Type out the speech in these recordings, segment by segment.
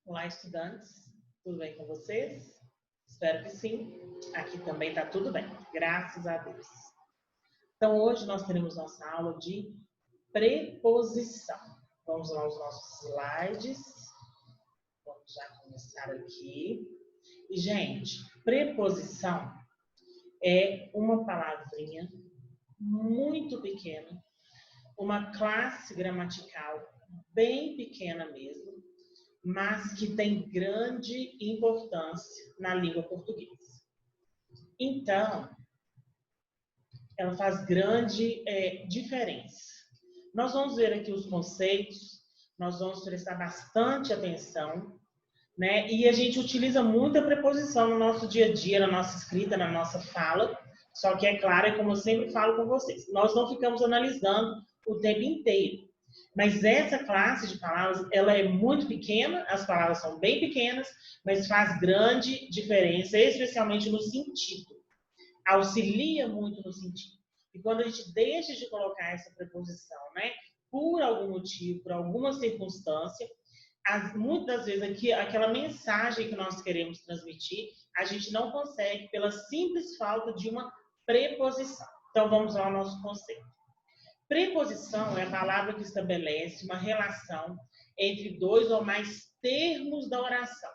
Olá, estudantes. Tudo bem com vocês? Espero que sim. Aqui também está tudo bem, graças a Deus. Então, hoje nós teremos nossa aula de preposição. Vamos lá aos nossos slides. Vamos já começar aqui. E, gente, preposição é uma palavrinha muito pequena, uma classe gramatical bem pequena mesmo, mas que tem grande importância na língua portuguesa. Então, ela faz grande diferença. Nós vamos ver aqui os conceitos, nós vamos prestar bastante atenção, né? E a gente utiliza muita preposição no nosso dia a dia, na nossa escrita, na nossa fala, só que é claro, é como eu sempre falo com vocês, nós não ficamos analisando o tempo inteiro. Mas essa classe de palavras, ela é muito pequena, as palavras são bem pequenas, mas faz grande diferença, especialmente no sentido. Auxilia muito no sentido. E quando a gente deixa de colocar essa preposição, né, por algum motivo, por alguma circunstância, muitas das vezes aqui, aquela mensagem que nós queremos transmitir, a gente não consegue pela simples falta de uma preposição. Então, vamos ao nosso conceito. Preposição é a palavra que estabelece uma relação entre dois ou mais termos da oração.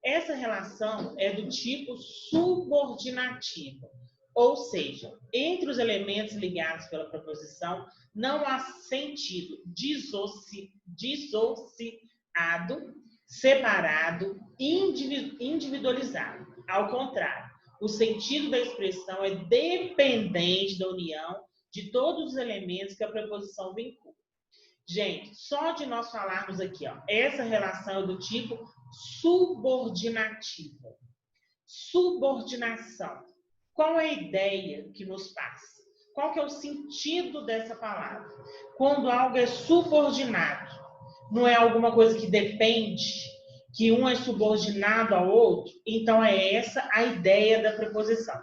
Essa relação é do tipo subordinativo, ou seja, entre os elementos ligados pela preposição não há sentido dissociado, separado, individualizado. Ao contrário, o sentido da expressão é dependente da união de todos os elementos que a preposição vincula. Gente, só de nós falarmos aqui, ó, essa relação é do tipo subordinativo. Subordinação. Qual é a ideia que nos passa? Qual que é o sentido dessa palavra? Quando algo é subordinado, não é alguma coisa que depende, que um é subordinado ao outro, então é essa a ideia da preposição.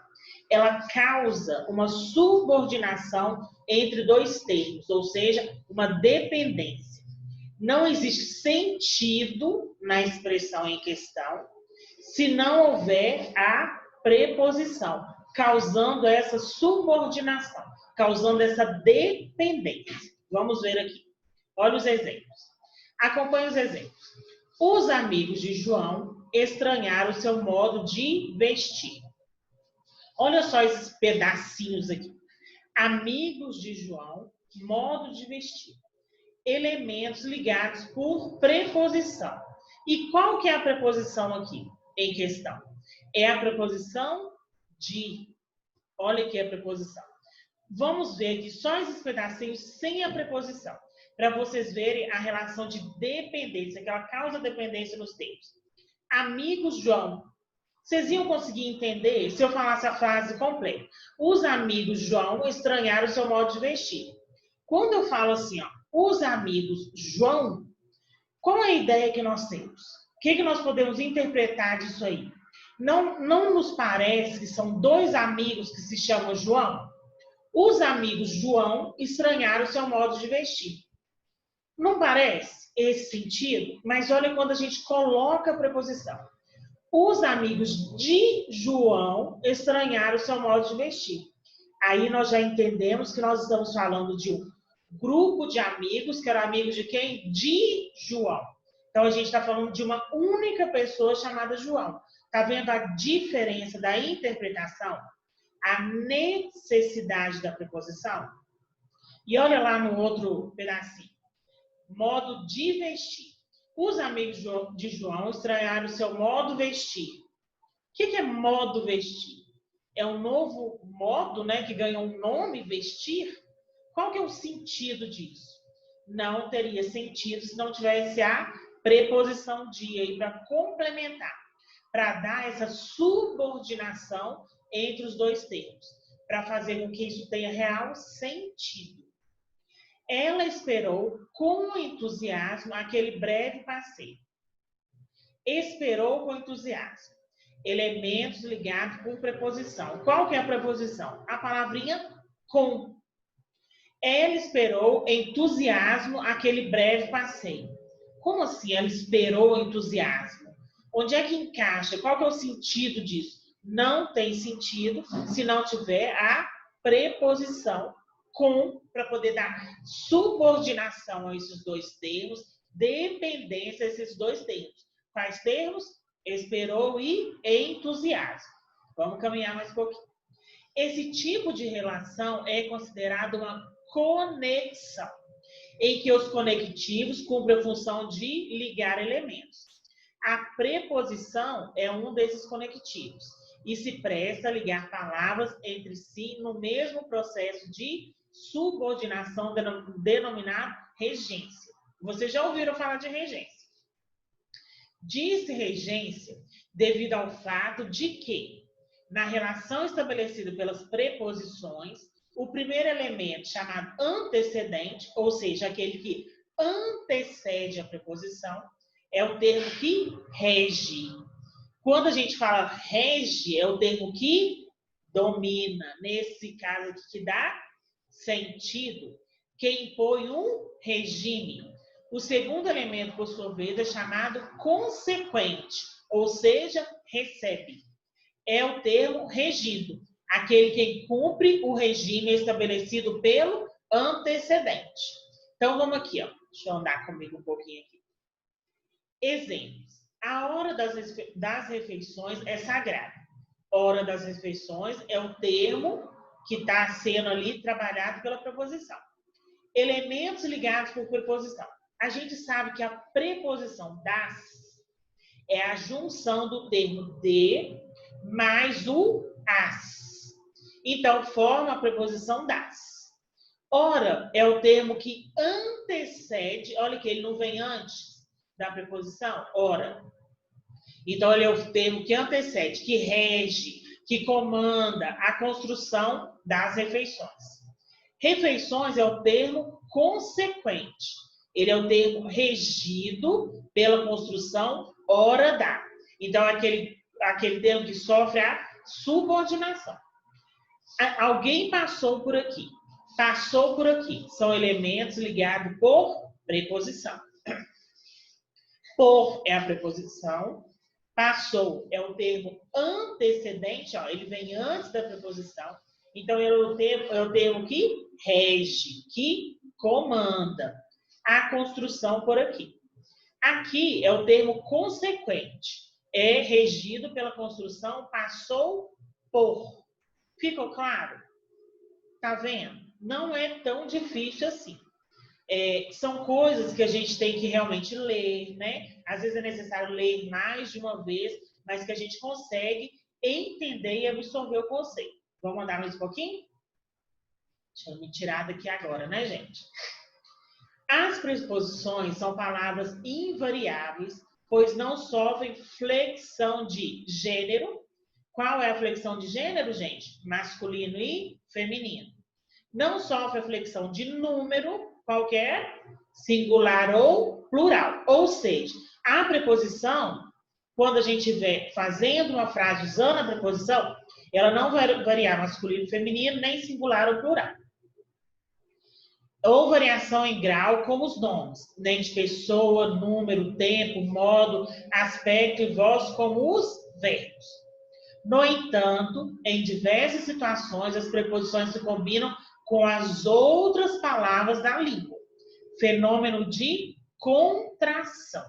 Ela causa uma subordinação entre dois termos, ou seja, uma dependência. Não existe sentido na expressão em questão se não houver a preposição, causando essa subordinação, causando essa dependência. Vamos ver aqui. Olha os exemplos. Acompanhe os exemplos. Os amigos de João estranharam o seu modo de vestir. Olha só esses pedacinhos aqui. Amigos de João, modo de vestir. Elementos ligados por preposição. E qual que é a preposição aqui em questão? É a preposição de. Olha aqui a preposição. Vamos ver aqui só esses pedacinhos sem a preposição, para vocês verem a relação de dependência, que ela causa dependência nos termos. Amigos João. Vocês iam conseguir entender se eu falasse a frase completa. Os amigos João estranharam o seu modo de vestir. Quando eu falo assim, ó, os amigos João, qual é a ideia que nós temos? O que nós podemos interpretar disso aí? Não nos parece que são dois amigos que se chamam João? Os amigos João estranharam o seu modo de vestir. Não parece esse sentido? Mas olha quando a gente coloca a preposição. Os amigos de João estranharam o seu modo de vestir. Aí nós já entendemos que nós estamos falando de um grupo de amigos, que eram amigos de quem? De João. Então a gente está falando de uma única pessoa chamada João. Está vendo a diferença da interpretação? A necessidade da preposição? E olha lá no outro pedacinho. Modo de vestir. Os amigos de João estranharam o seu modo vestir. O que é modo vestir? É um novo modo, né, que ganha um nome, vestir? Qual que é o sentido disso? Não teria sentido se não tivesse a preposição de aí para complementar, para dar essa subordinação entre os dois termos, para fazer com que isso tenha real sentido. Ela esperou com entusiasmo aquele breve passeio. Esperou com entusiasmo. Elementos ligados por preposição. Qual que é a preposição? A palavrinha com. Ela esperou entusiasmo aquele breve passeio. Como assim ela esperou entusiasmo? Onde é que encaixa? Qual que é o sentido disso? Não tem sentido se não tiver a preposição com, para poder dar subordinação a esses dois termos, dependência a esses dois termos. Quais termos? Esperou e entusiasmo. Vamos caminhar mais um pouquinho. Esse tipo de relação é considerado uma conexão, em que os conectivos cumprem a função de ligar elementos. A preposição é um desses conectivos e se presta a ligar palavras entre si no mesmo processo de subordinação denominado regência. Vocês já ouviram falar de regência? Diz-se regência devido ao fato de que, na relação estabelecida pelas preposições, o primeiro elemento, chamado antecedente, ou seja, aquele que antecede a preposição, é o termo que rege. Quando a gente fala rege, é o termo que domina. Nesse caso aqui, que dá sentido, que impõe um regime. O segundo elemento, por sua vez, é chamado consequente, ou seja, recebe. É o termo regido, aquele que cumpre o regime estabelecido pelo antecedente. Então, vamos aqui, ó. Deixa eu andar comigo um pouquinho aqui. Exemplos. A hora das refeições é sagrada. Hora das refeições é o termo que está sendo ali trabalhado pela preposição. Elementos ligados por preposição. A gente sabe que a preposição das é a junção do termo de mais o as. Então, forma a preposição das. Ora é o termo que antecede, olha que ele não vem antes da preposição, ora. Então, ele é o termo que antecede, que rege, que comanda a construção das refeições. Refeições é o termo consequente. Ele é o termo regido pela construção hora da. Então, aquele termo que sofre a subordinação. Alguém passou por aqui. Passou por aqui. São elementos ligados por preposição. Por é a preposição. Passou é o termo antecedente, ó, ele vem antes da preposição. Então, é o termo que rege, que comanda a construção por aqui. Aqui é o termo consequente. É regido pela construção passou por. Ficou claro? Tá vendo? Não é tão difícil assim. São coisas que a gente tem que realmente ler, né? Às vezes é necessário ler mais de uma vez, mas que a gente consegue entender e absorver o conceito. Vamos andar mais um pouquinho? Deixa eu me tirar daqui agora, né, gente? As preposições são palavras invariáveis, pois não sofrem flexão de gênero. Qual é a flexão de gênero, gente? Masculino e feminino. Não sofre a flexão de número, qualquer, singular ou plural. Ou seja, a preposição, quando a gente estiver fazendo uma frase usando a preposição, ela não vai variar masculino e feminino, nem singular ou plural. Ou variação em grau, como os nomes, nem de pessoa, número, tempo, modo, aspecto e voz, como os verbos. No entanto, em diversas situações, as preposições se combinam com as outras palavras da língua. Fenômeno de contração.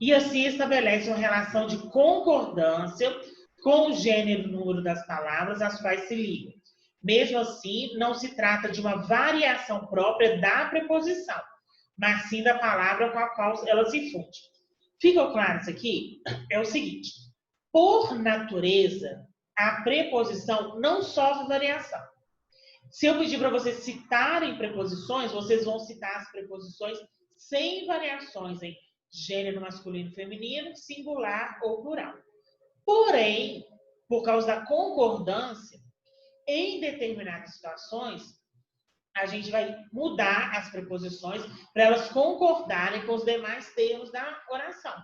E assim estabelece uma relação de concordância com o gênero e número das palavras às quais se ligam. Mesmo assim, não se trata de uma variação própria da preposição, mas sim da palavra com a qual ela se funde. Ficou claro isso aqui? É o seguinte, por natureza, a preposição não sofre variação. Se eu pedir para vocês citarem preposições, vocês vão citar as preposições sem variações em gênero masculino e feminino, singular ou plural. Porém, por causa da concordância, em determinadas situações, a gente vai mudar as preposições para elas concordarem com os demais termos da oração.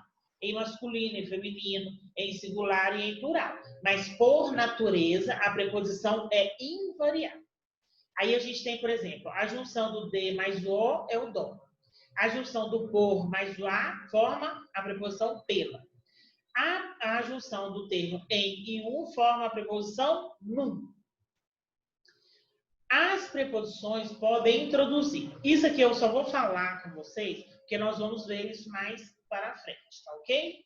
Em masculino, em feminino, em singular e em plural. Mas, por natureza, a preposição é invariável. Aí a gente tem, por exemplo, a junção do de mais o é o dom. A junção do por mais o a forma a preposição pela. A junção do termo em e um forma a preposição num. As preposições podem introduzir. Isso aqui eu só vou falar com vocês, porque nós vamos ver isso mais para frente, tá ok?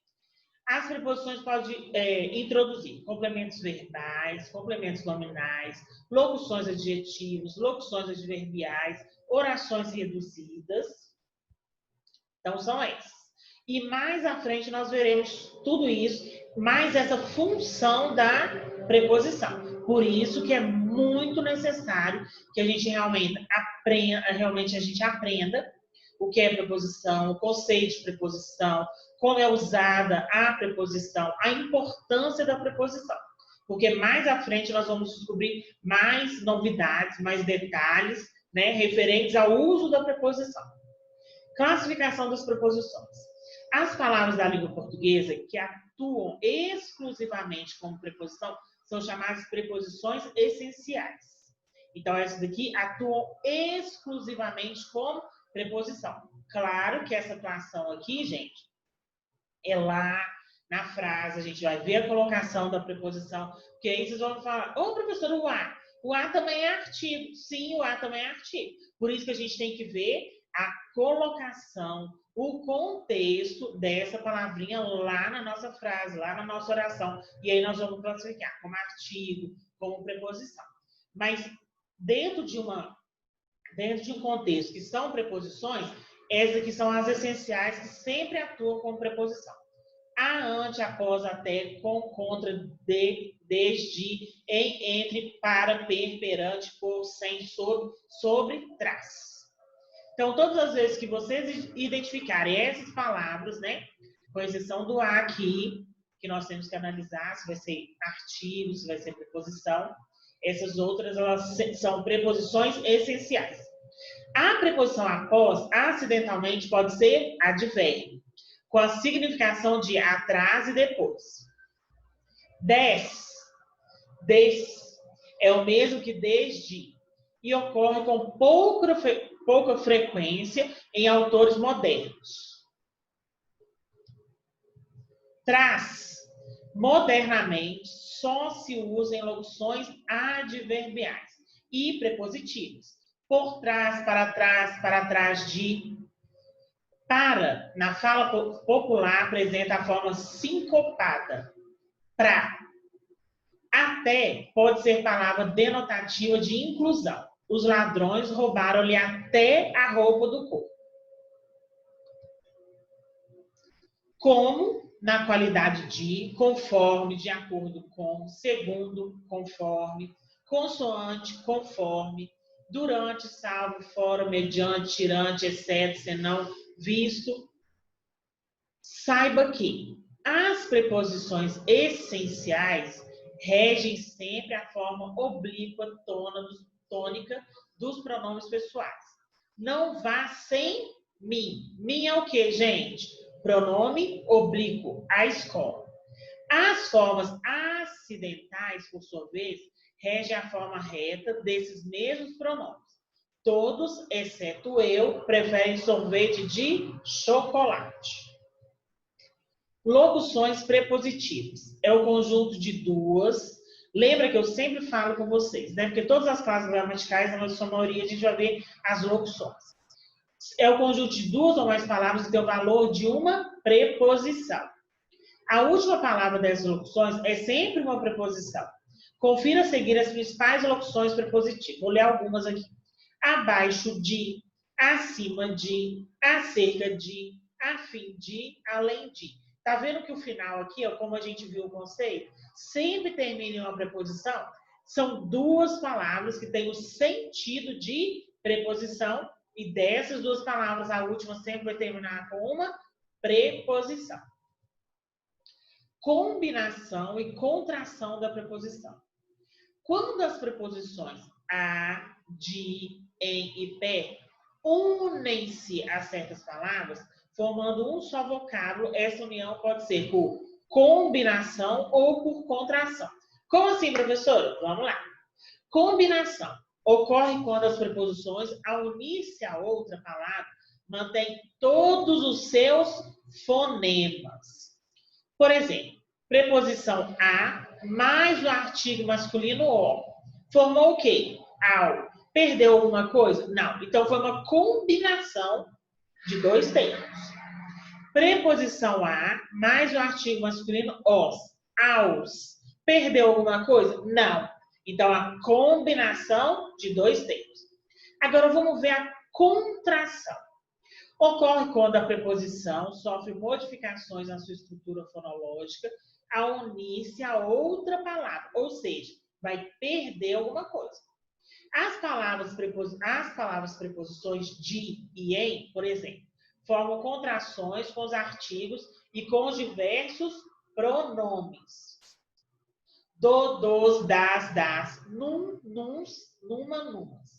As preposições podem introduzir complementos verbais, complementos nominais, locuções adjetivos, locuções adverbiais, orações reduzidas. Então, são essas. E mais à frente nós veremos tudo isso, mais essa função da preposição. Por isso que é muito necessário que a gente realmente aprenda o que é preposição, o conceito de preposição, como é usada a preposição, a importância da preposição. Porque mais à frente nós vamos descobrir mais novidades, mais detalhes, né, referentes ao uso da preposição. Classificação das preposições. As palavras da língua portuguesa que atuam exclusivamente como preposição são chamadas preposições essenciais. Então, essas daqui atuam exclusivamente como preposição. Claro que essa atuação aqui, gente, é lá na frase, a gente vai ver a colocação da preposição, porque aí vocês vão falar, ô professor, o A. O A também é artigo. Sim, o A também é artigo. Por isso que a gente tem que ver a colocação, o contexto dessa palavrinha lá na nossa frase, lá na nossa oração. E aí nós vamos classificar como artigo, como preposição. Mas dentro de um contexto que são preposições, essas aqui são as essenciais que sempre atuam como preposição. A, ante, após, até, com, contra, de, desde, em, entre, para, per, perante, por, sem, sobre, trás. Então, todas as vezes que vocês identificarem essas palavras, né, com exceção do A aqui, que nós temos que analisar se vai ser artigo, se vai ser preposição, essas outras elas são preposições essenciais. A preposição após, acidentalmente, pode ser advérbio, com a significação de atrás e depois. Des é o mesmo que desde e ocorre com pouca frequência em autores modernos. Traz, modernamente, só se usa em locuções adverbiais e prepositivas. Por trás, para trás de. Para, na fala popular, apresenta a forma sincopada. Pra. Até pode ser palavra denotativa de inclusão. Os ladrões roubaram-lhe até a roupa do corpo. Como, na qualidade de, conforme, de acordo com, segundo, conforme, consoante, conforme, durante, salvo, fora, mediante, tirante, exceto, senão, visto. Saiba que as preposições essenciais regem sempre a forma oblíqua tônica dos pronomes pessoais. Não vá sem mim. Mim é o quê, gente? Pronome oblíquo, a escola. As formas acidentais, por sua vez, regem a forma reta desses mesmos pronomes. Todos, exceto eu, preferem sorvete de chocolate. Locuções prepositivas. É o conjunto de duas. Lembra que eu sempre falo com vocês, né? Porque todas as classes gramaticais, na sua maioria, a gente vai ver as locuções. É o conjunto de duas ou mais palavras que tem o valor de uma preposição. A última palavra dessas locuções é sempre uma preposição. Confira a seguir as principais locuções prepositivas. Vou ler algumas aqui. Abaixo de, acima de, acerca de, a fim de, além de. Tá vendo que o final aqui, ó, como a gente viu o conceito, sempre termina em uma preposição? São duas palavras que têm o sentido de preposição e dessas duas palavras, a última sempre vai terminar com uma preposição. Combinação e contração da preposição. Quando as preposições a, de, em e pé unem-se a certas palavras, formando um só vocábulo, essa união pode ser por combinação ou por contração. Como assim, professora? Vamos lá. Combinação ocorre quando as preposições, ao unir-se a outra palavra, mantém todos os seus fonemas. Por exemplo, preposição a mais o artigo masculino o. Formou o quê? Ao. Perdeu alguma coisa? Não. Então, foi uma combinação de dois termos. Preposição a mais o artigo masculino os. Aos. Perdeu alguma coisa? Não. Então, a combinação de dois termos. Agora, vamos ver a contração. Ocorre quando a preposição sofre modificações na sua estrutura fonológica ao unir-se a outra palavra, ou seja, vai perder alguma coisa. As palavras preposições de e em, por exemplo, formam contrações com os artigos e com os diversos pronomes. Do, dos, das, num, nuns, numa, numas.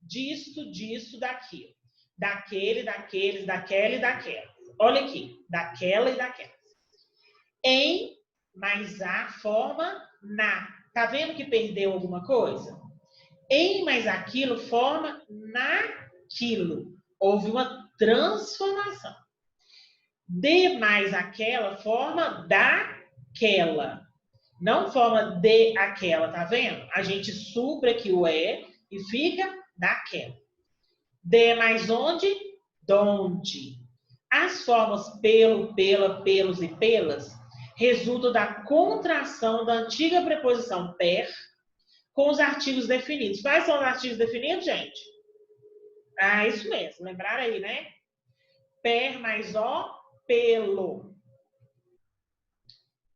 Disto, disso, daquilo. Daquele, daqueles, daquela e daquela. Olha aqui, daquela e daquela. Em, mais a, forma na. Tá vendo que perdeu alguma coisa? Em mais aquilo, forma naquilo. Houve uma transformação. De mais aquela, forma daquela. Não forma de aquela, tá vendo? A gente supra aqui o e e fica daquela. De mais onde? Donde. As formas pelo, pela, pelos e pelas resultam da contração da antiga preposição per com os artigos definidos. Quais são os artigos definidos, gente? Ah, isso mesmo. Lembraram aí, né? Per mais o, pelo.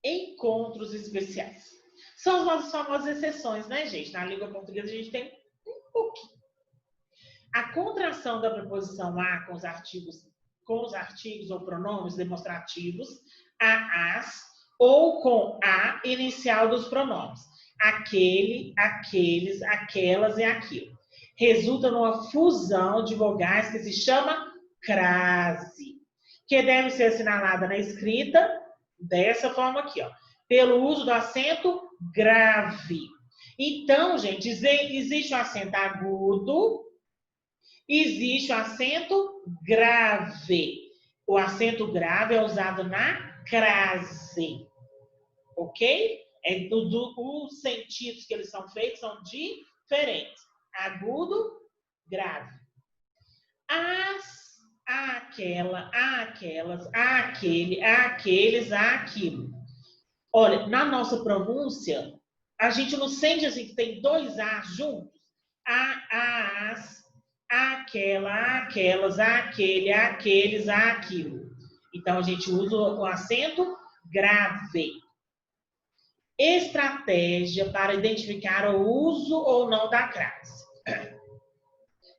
Encontros especiais. São as nossas famosas exceções, né, gente? Na língua portuguesa a gente tem um pouquinho. A contração da preposição a com os artigos ou pronomes demonstrativos, a, as, ou com a inicial dos pronomes. Aquele, aqueles, aquelas e aquilo. Resulta numa fusão de vogais que se chama crase, que deve ser assinalada na escrita dessa forma aqui, ó, pelo uso do acento grave. Então, gente, existe o acento agudo, existe o acento grave. O acento grave é usado na crase, ok? Os sentidos que eles são feitos são diferentes. Agudo, grave. As, aquela, aquelas, aquele, aqueles, aquilo. Olha, na nossa pronúncia, a gente não sente assim que tem dois As juntos. As, aquela, aquelas, aquele, aqueles, aquilo. Então, a gente usa o acento grave. Estratégia para identificar o uso ou não da crase.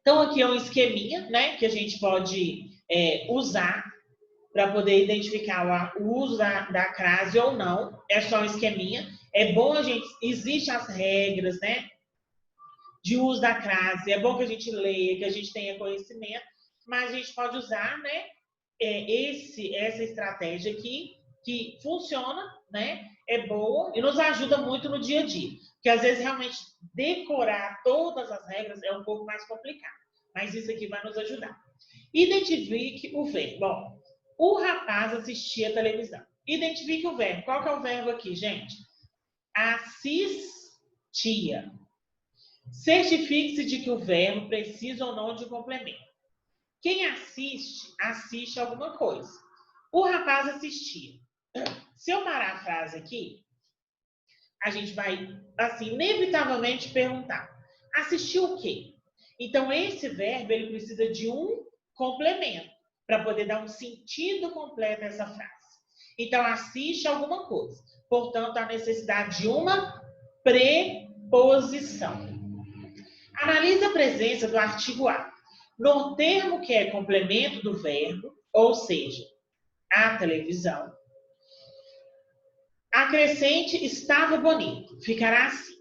Então, aqui é um esqueminha, né, que a gente pode usar para poder identificar o uso da crase ou não. É só um esqueminha. É bom a gente... Existem as regras, né, de uso da crase. É bom que a gente leia, que a gente tenha conhecimento, mas a gente pode usar, né, essa estratégia aqui, que funciona, né, é boa e nos ajuda muito no dia a dia. Porque às vezes realmente decorar todas as regras é um pouco mais complicado. Mas isso aqui vai nos ajudar. Identifique o verbo. Bom, o rapaz assistia a televisão. Identifique o verbo. Qual que é o verbo aqui, gente? Assistia. Certifique-se de que o verbo precisa ou não de complemento. Quem assiste, assiste alguma coisa. O rapaz assistia. Se eu parar a frase aqui, a gente vai, assim, inevitavelmente perguntar: assistiu o quê? Então, esse verbo, ele precisa de um complemento para poder dar um sentido completo a essa frase. Então, assiste alguma coisa. Portanto, há necessidade de uma preposição. Analise a presença do artigo a no termo que é complemento do verbo, ou seja, a televisão. Acrescente estava bonito. Ficará assim.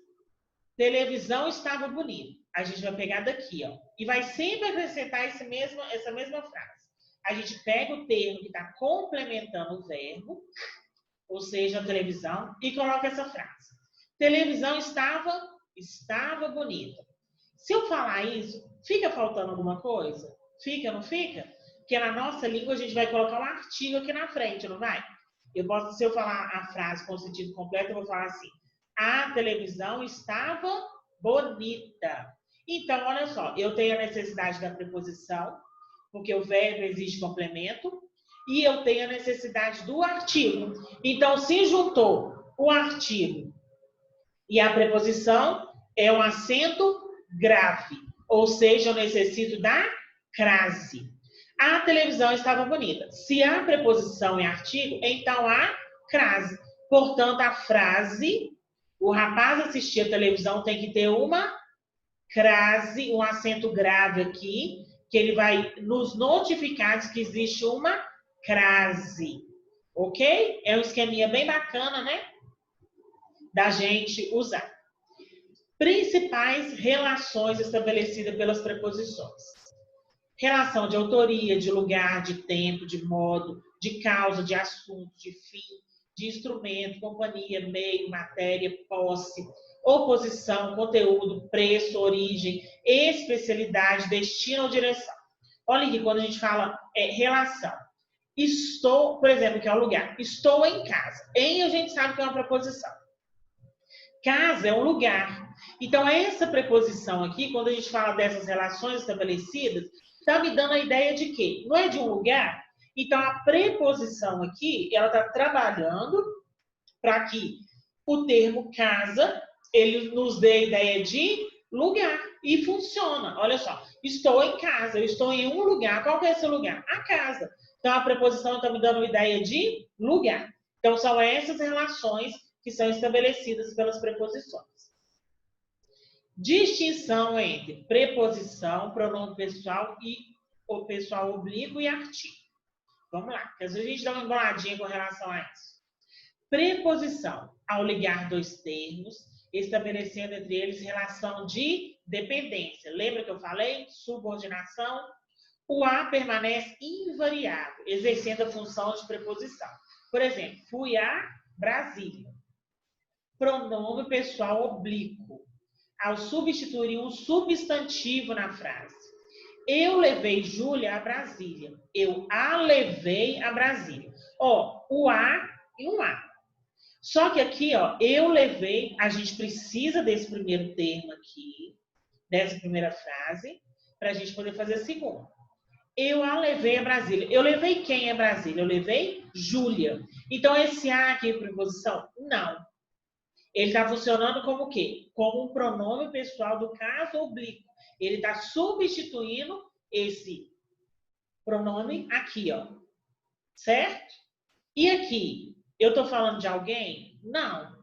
Televisão estava bonito. A gente vai pegar daqui, ó. E vai sempre acrescentar essa mesma frase. A gente pega o termo que está complementando o verbo, ou seja, a televisão, e coloca essa frase. Televisão estava bonita. Se eu falar isso, fica faltando alguma coisa? Fica, não fica? Porque na nossa língua a gente vai colocar um artigo aqui na frente, não vai? Se eu falar a frase com o sentido completo, eu vou falar assim: a televisão estava bonita. Então, olha só, eu tenho a necessidade da preposição, porque o verbo exige complemento, e eu tenho a necessidade do artigo. Então, se juntou o artigo e a preposição, é um acento grave, ou seja, eu necessito da crase. A televisão estava bonita. Se a preposição é artigo, então a crase. Portanto, a frase, o rapaz assistir a televisão tem que ter uma crase, um acento grave aqui, que ele vai nos notificar de que existe uma crase. Ok? É um esqueminha bem bacana, né? Da gente usar. Principais relações estabelecidas pelas preposições. Relação de autoria, de lugar, de tempo, de modo, de causa, de assunto, de fim, de instrumento, companhia, meio, matéria, posse, oposição, conteúdo, preço, origem, especialidade, destino ou direção. Olha aqui, quando a gente fala relação. Estou, por exemplo, que é o lugar. Estou em casa. Em a gente sabe que é uma preposição. Casa é um lugar. Então, essa preposição aqui, quando a gente fala dessas relações estabelecidas, está me dando a ideia de quê? Não é de um lugar? Então, a preposição aqui, ela está trabalhando para que o termo casa, ele nos dê a ideia de lugar. E funciona. Olha só, estou em casa, eu estou em um lugar. Qual que é esse lugar? A casa. Então, a preposição está me dando a ideia de lugar. Então, são essas relações que são estabelecidas pelas preposições. Distinção entre preposição, pronome pessoal e o pessoal oblíquo e artigo. Vamos lá, porque às vezes a gente dá uma emboladinha com relação a isso. Preposição, ao ligar dois termos, estabelecendo entre eles relação de dependência. Lembra que eu falei? Subordinação. O a permanece invariável, exercendo a função de preposição. Por exemplo, fui a Brasília. Pronome pessoal oblíquo, ao substituir um substantivo na frase. Eu levei Júlia a Brasília. Eu a levei a Brasília. Ó, o a e um a. Só que aqui, ó, eu levei, a gente precisa desse primeiro termo aqui, dessa primeira frase, para a gente poder fazer a segunda. Eu a levei a Brasília. Eu levei quem a Brasília? Eu levei Júlia. Então, esse a aqui, preposição? Não. Ele está funcionando como o quê? Como um pronome pessoal do caso oblíquo. Ele está substituindo esse pronome aqui, ó. Certo? E aqui, eu estou falando de alguém? Não.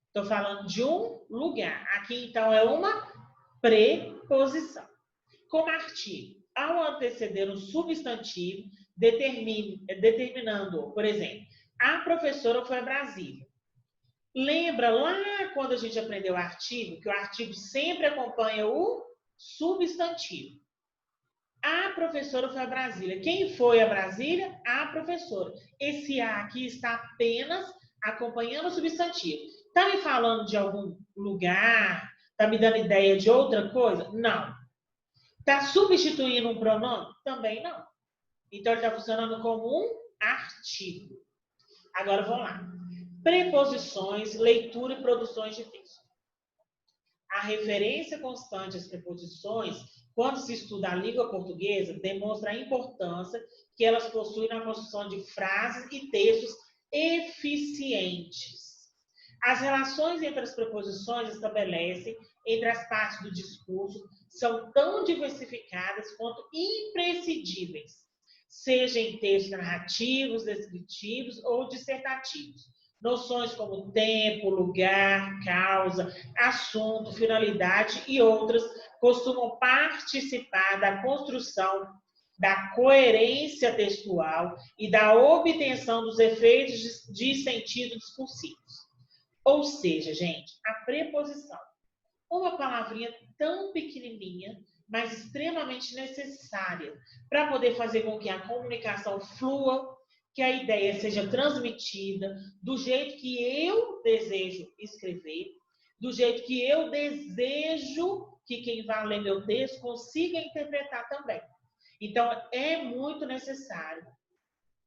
Estou falando de um lugar. Aqui, então, é uma preposição. Como artigo, ao anteceder um substantivo, determinando, por exemplo, a professora foi a Brasília. Lembra lá quando a gente aprendeu o artigo, que o artigo sempre acompanha o substantivo. A professora foi a Brasília. Quem foi a Brasília? A professora. Esse a aqui está apenas acompanhando o substantivo. Está me falando de algum lugar? Está me dando ideia de outra coisa? Não. Está substituindo um pronome? Também não. Então, ele está funcionando como um artigo. Agora, vamos lá. Preposições, leitura e produções de texto. A referência constante às preposições, quando se estuda a língua portuguesa, demonstra a importância que elas possuem na construção de frases e textos eficientes. As relações entre as preposições estabelecem entre as partes do discurso são tão diversificadas quanto imprescindíveis, seja em textos narrativos, descritivos ou dissertativos. Noções como tempo, lugar, causa, assunto, finalidade e outras costumam participar da construção da coerência textual e da obtenção dos efeitos de sentido discursivos. Ou seja, gente, a preposição, uma palavrinha tão pequenininha, mas extremamente necessária para poder fazer com que a comunicação flua, que a ideia seja transmitida do jeito que eu desejo escrever, do jeito que eu desejo que quem vai ler meu texto consiga interpretar também. Então, é muito necessário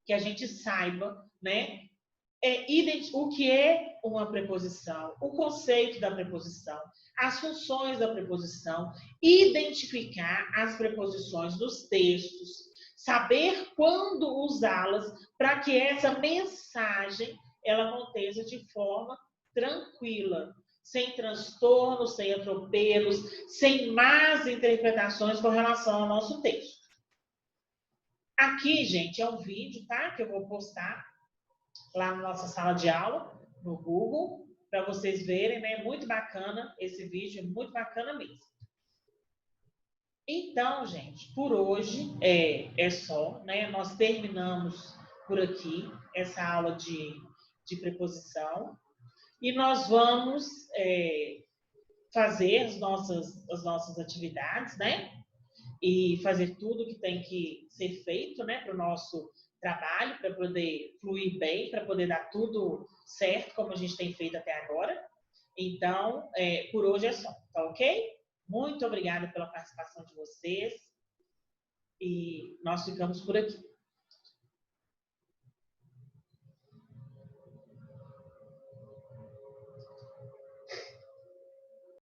que a gente saiba, né, o que é uma preposição, o conceito da preposição, as funções da preposição, identificar as preposições nos textos, saber quando usá-las para que essa mensagem ela aconteça de forma tranquila, sem transtornos, sem atropelos, sem más interpretações com relação ao nosso texto. Aqui, gente, é um vídeo, tá? Que eu vou postar lá na nossa sala de aula, no Google, para vocês verem, né? Muito bacana esse vídeo, muito bacana mesmo. Então, gente, por hoje é só, né? Nós terminamos por aqui essa aula de preposição e nós vamos fazer as nossas atividades, né? E fazer tudo que tem que ser feito, né? Para o nosso trabalho, para poder fluir bem, para poder dar tudo certo, como a gente tem feito até agora. Então, por hoje é só, tá ok? Muito obrigada pela participação de vocês e nós ficamos por aqui.